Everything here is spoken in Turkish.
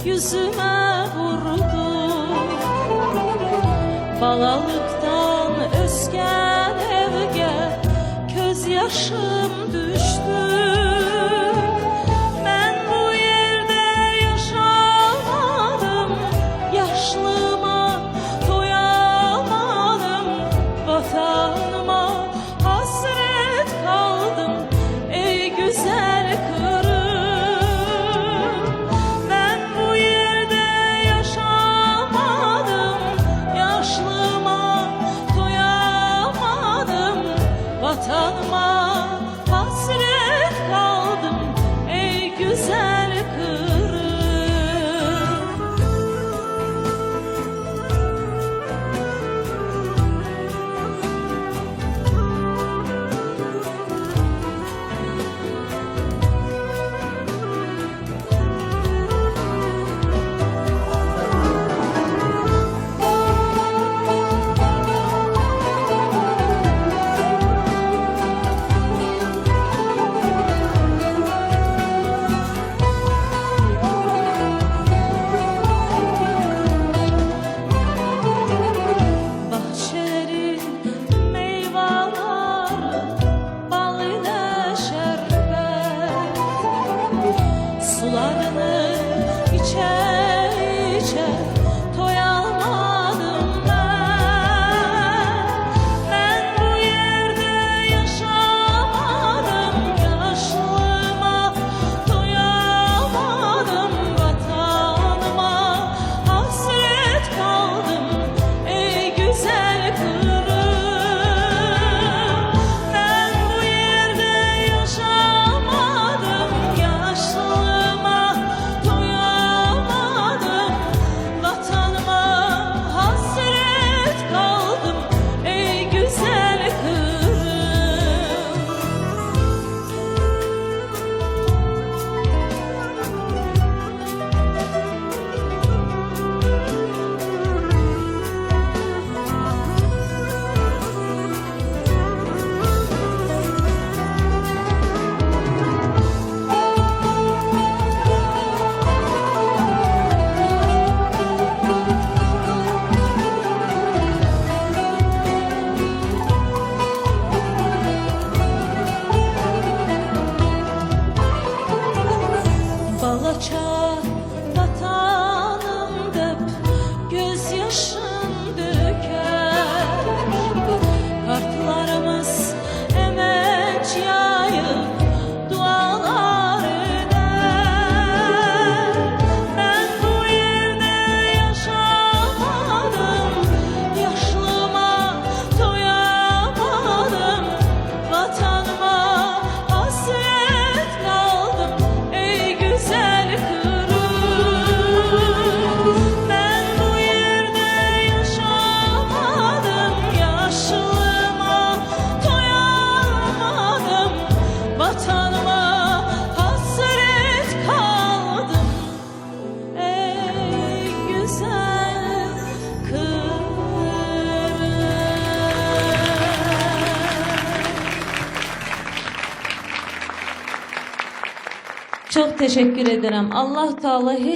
yüzüme vurdu. Balalıktan özgen evge göz yaşım düştü. Ben bu yerde yaşamadım, yaşlıma doyamadım. Vatanıma hasret kaldım ey güzel Kırım. Ben bu yerde yaşamadım, yaşlıma doyamadım. Vatanıma hasret kaldım ey güzel Kırım. Sularını içe içe doyamadım ben. Ben bu yerde yaşamadım, yaşlıma doyamadım. Vatanıma hasret kaldım ey güzel Kırım. Ben bu yerde yaşamadım, yaşlıma doyamadım. Vatanıma hasret kaldım ey güzel Kırım. Balaça vatanımda gözyaşım döker. Kartlarımız emenç yayıp dualar eder. Ben bu yerde yaşamadım, yaşlıma doyamadım. Vatanıma hasret kaldım ey güzel Kırım. Ben bu yerde yaşamadım, yaşlıma doyamadım. Vatanıma hasret kaldım ey güzel Kırım. Çok teşekkür ederim. Allah Teala hiç